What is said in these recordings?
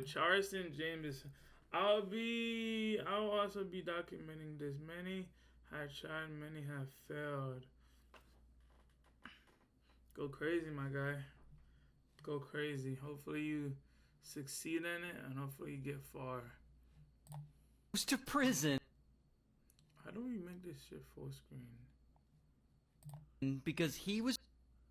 Charleston James. I'll also be documenting this. Many have tried, many have failed. Go crazy, my guy. Go crazy. Hopefully you succeed in it, and hopefully you get far. Goes to prison. How do we make this shit full screen? Because he was...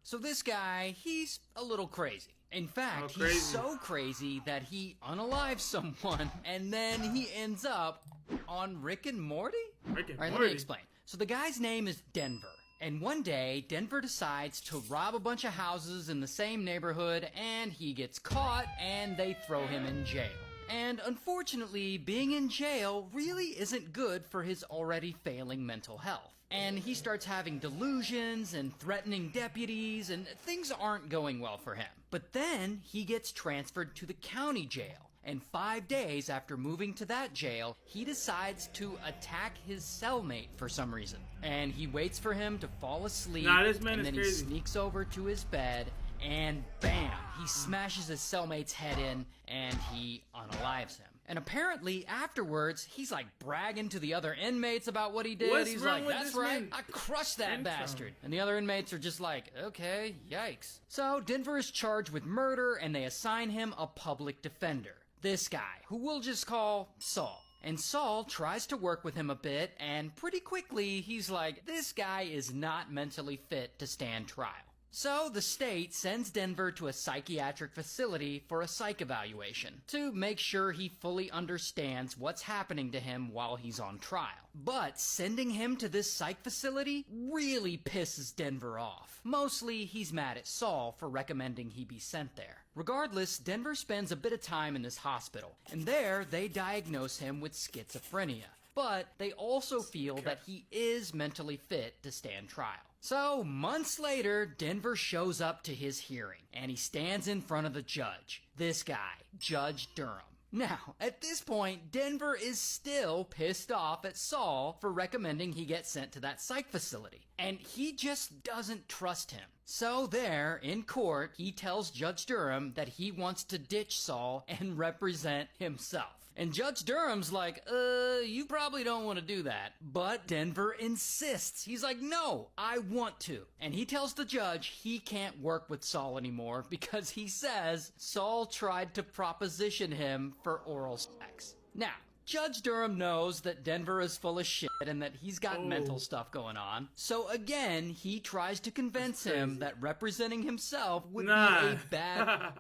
So this guy, he's a little crazy. In fact, crazy. He's so crazy that he unalives someone, and then he ends up on Rick and Morty? Rick and Alright, Morty? let me explain. So the guy's name is Denver. And one day, Denver decides to rob a bunch of houses in the same neighborhood, and he gets caught, and they throw him in jail. And unfortunately, being in jail really isn't good for his already failing mental health. And he starts having delusions and threatening deputies, and things aren't going well for him. But then he gets transferred to the county jail. And 5 days after moving to that jail, he decides to attack his cellmate for some reason. And he waits for him to fall asleep, This man and is then crazy. he sneaks over to his bed, and bam! He smashes his cellmate's head in, and he unalives him. And apparently, afterwards, he's like bragging to the other inmates about what he did. What's He's wrong like, with that's this right, man? I crushed that Intro. bastard. And the other inmates are just like, okay, yikes. So Denver is charged with murder, and they assign him a public defender. This guy, who we'll just call Saul. And Saul tries to work with him a bit, and pretty quickly, he's like, this guy is not mentally fit to stand trial. So the state sends Denver to a psychiatric facility for a psych evaluation to make sure he fully understands what's happening to him while he's on trial. But sending him to this psych facility really pisses Denver off. Mostly he's mad at Saul for recommending he be sent there. Regardless, Denver spends a bit of time in this hospital, and there they diagnose him with schizophrenia. But they also feel that he is mentally fit to stand trial. So, months later, Denver shows up to his hearing, and he stands in front of the judge. This guy, Judge Durham. Now, at this point, Denver is still pissed off at Saul for recommending he get sent to that psych facility. And he just doesn't trust him. So there, in court, he tells Judge Durham that he wants to ditch Saul and represent himself. And Judge Durham's like, you probably don't want to do that. But Denver insists. He's like, no, I want to. And he tells the judge he can't work with Saul anymore because he says Saul tried to proposition him for oral sex. Now, Judge Durham knows that Denver is full of shit and that he's got mental stuff going on. So again, he tries to convince him that representing himself would be a bad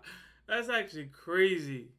That's actually crazy.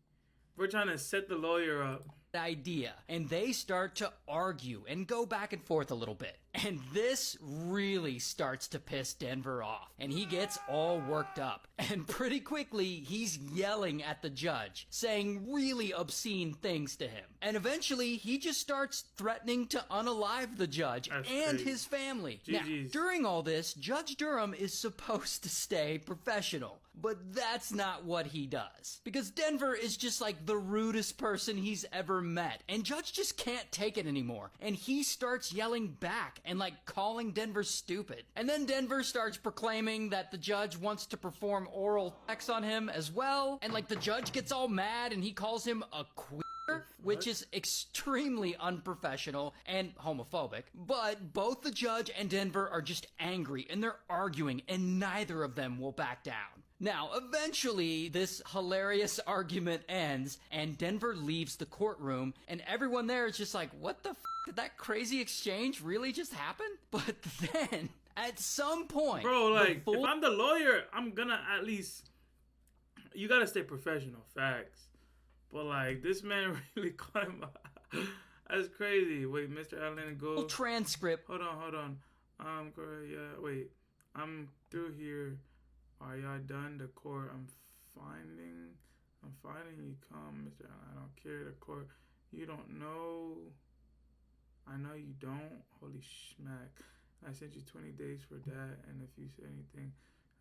We're trying to set the lawyer up. idea. And they start to argue and go back and forth a little bit. And this really starts to piss Denver off. And he gets all worked up. And pretty quickly, he's yelling at the judge, saying really obscene things to him. And eventually, he just starts threatening to unalive the judge That's and crazy. his family. Now, GG's. during all this, Judge Durham is supposed to stay professional. But that's not what he does. Because Denver is just like the rudest person he's ever met. And Judge just can't take it anymore. And he starts yelling back and like calling Denver stupid. And then Denver starts proclaiming that the judge wants to perform oral sex on him as well. And like the judge gets all mad and he calls him a queer, which is extremely unprofessional and homophobic. But both the judge and Denver are just angry and they're arguing and neither of them will back down. Now, eventually, this hilarious argument ends, and Denver leaves the courtroom, and everyone there is just like, what the f***? Did that crazy exchange really just happen? But then, at some point... Bro, like, if I'm the lawyer, I'm gonna at least... You gotta stay professional, facts. But, like, this man really caught him up. That's crazy. Wait, Mr. Allen, go... transcript. Hold on. Yeah, wait. I'm through here. Are y'all done? The court, I'm finding you come, Mr. Allen. I don't care. The court, you don't know. I know you don't. Holy schmack. I sent you 20 days for that. And if you say anything,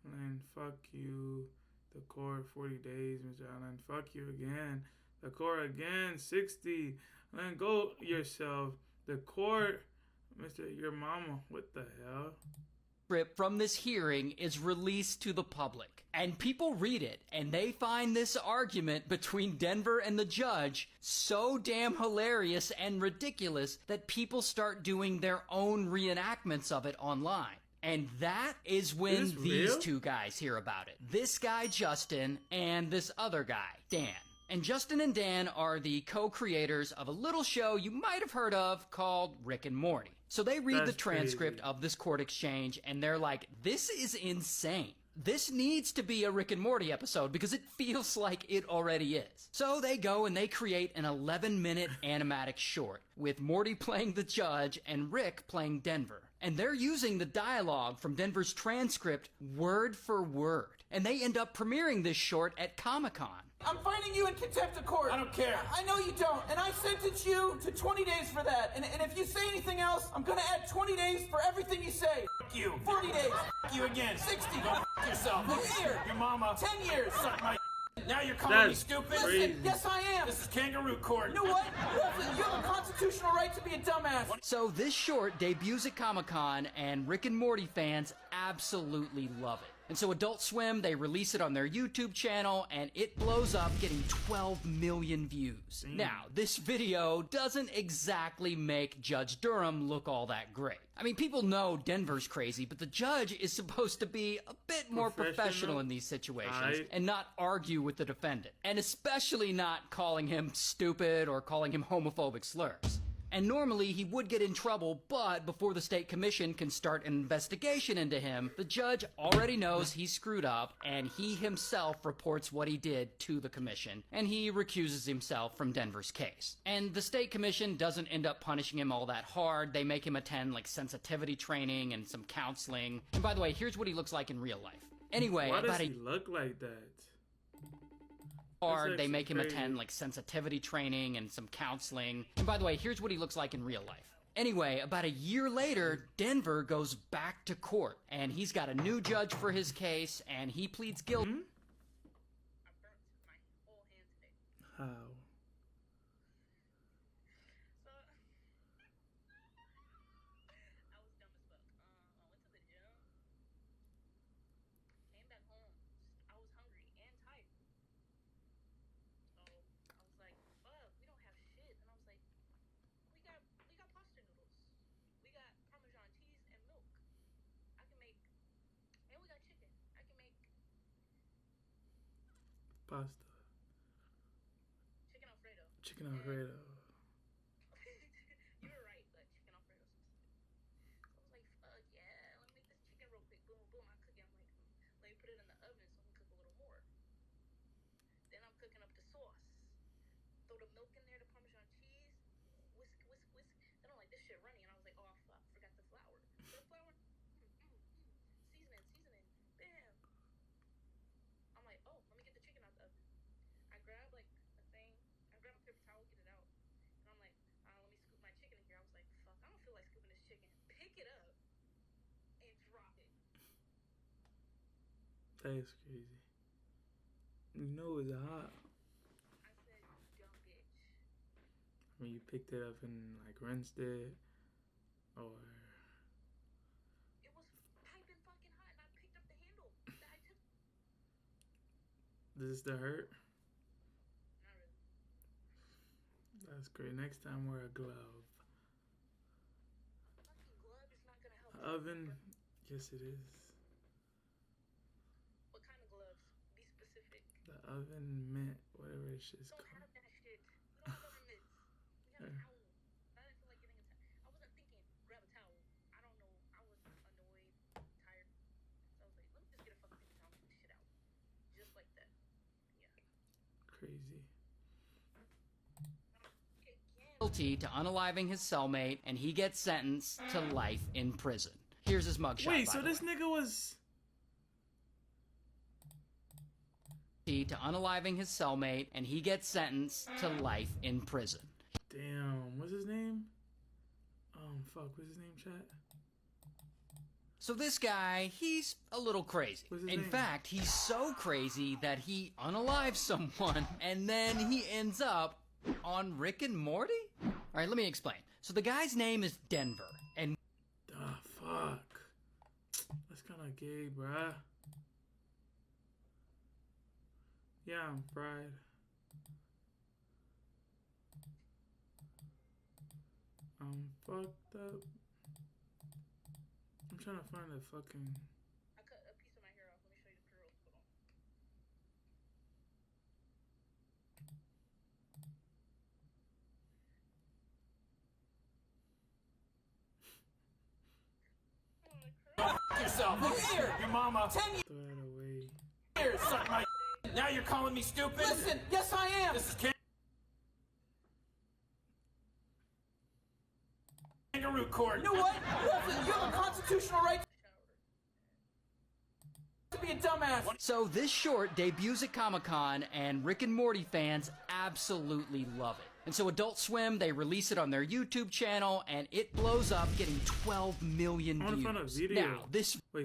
then fuck you. The court, 40 days, Mr. Allen. Fuck you again. The court again, 60. Then go yourself. The court, Mr. Your mama. What the hell? transcript from this hearing is released to the public. And people read it, and they find this argument between Denver and the judge so damn hilarious and ridiculous that people start doing their own reenactments of it online. And that is when these two guys hear about it. This guy, Justin, and this other guy, Dan. And Justin and Dan are the co-creators of a little show you might have heard of called Rick and Morty. So they read the transcript of this court exchange, and they're like, this is insane. This needs to be a Rick and Morty episode because it feels like it already is. So they go and they create an 11-minute animatic short with Morty playing the judge and Rick playing Denver. And they're using the dialogue from Denver's transcript word for word. And they end up premiering this short at Comic-Con. I'm finding you in contempt of court. I don't care. I know you don't. And I sentence you to 20 days for that. And if you say anything else, I'm gonna add 20 days for everything you say. Fuck you. 40 days. Fuck you again. 60. Go fuck yourself. A year. Your mama. 10 years. Suck my Now you're calling me stupid? Listen, yes I am. This is kangaroo court. You know what? You have a constitutional right to be a dumbass. So this short debuts at Comic-Con, and Rick and Morty fans absolutely love it. And so Adult Swim, they release it on their YouTube channel, and it blows up, getting 12 million views. Now, this video doesn't exactly make Judge Durham look all that great. I mean, people know Denver's crazy, but the judge is supposed to be a bit more professional in these situations and not argue with the defendant. And especially not calling him stupid or calling him homophobic slurs. And normally he would get in trouble, but before the state commission can start an investigation into him, the judge already knows he screwed up, and he himself reports what he did to the commission, and he recuses himself from Denver's case. And the state commission doesn't end up punishing him all that hard. They make him attend like sensitivity training and some counseling. And by the way, here's what he looks like in real life. Anyway, why does he look like that? They make him attend like sensitivity training and some counseling. And by the way, here's what he looks like in real life. Anyway, about a year later, Denver goes back to court, and he's got a new judge for his case, and he pleads guilty. How? Pasta. Chicken Alfredo. You were right, but chicken Alfredo. I was like, fuck yeah, let me make this chicken real quick. Boom, boom. I'm cooking. I'm like, let me put it in the oven so I can cook a little more. Then I'm cooking up the sauce. Throw the milk in there, the Parmesan cheese. Whisk, whisk, whisk. Then I'm like, this shit runny. And I was like, oh, fuck, forgot the flour. Put the flour. Seasoning, seasoning. Bam. I'm like, oh, let me get the chicken out the oven. I grab like a thing. I grab a paper towel, get it out. And I'm like, let me scoop my chicken in here. I was like, fuck, I don't feel like scooping this chicken. Pick it up and drop it. That is crazy. You know it's hot. I said, dumb bitch. I mean, you picked it up and like rinsed it, or It was piping fucking hot, and I picked up the handle. I took. does this still hurt? Not really. That's great. Next time wear a glove. Fucking glove is not gonna help. Oven. Yes, it is. What kind of gloves? Be specific. The oven mint, whatever this shit's Don't called. have that shit. We don't have oven mitts. We got a towel. I didn't feel like getting a towel. I wasn't thinking, grab a towel. I don't know. I was annoyed, tired. So I was like, let me just get a fucking paper towel and get this shit out. Just like that. Yeah. Crazy. Guilty to unaliving his cellmate, and he gets sentenced to life in prison. Here's his mugshot. Wait, so this nigga was to unaliving his cellmate, and he gets sentenced to life in prison. damn. What's his name? Fuck. What's his name, chat? So this guy, he's a little crazy. What's his In name? fact, he's so crazy that he unalives someone, and then he ends up on Rick and Morty? Alright, let me explain. So the guy's name is Denver, and Ah, fuck. kind of gay, bruh. Yeah, I'm fried. I'm fucked up. I'm trying to find the fucking. I cut a piece of my hair off. Let me show you the curls. Hold on. Yourself. Look here. Your mama. 10 Throw it away. years. Suck my. Now you're calling me stupid. Listen, yes I am. This is kangaroo court. You know what? Listen, you have a constitutional right to be a dumbass. So this short debuts at Comic-Con, and Rick and Morty fans absolutely love it. And so Adult Swim, they release it on their YouTube channel, and it blows up, getting 12 million I wanna views. find a video. Now, this Wait,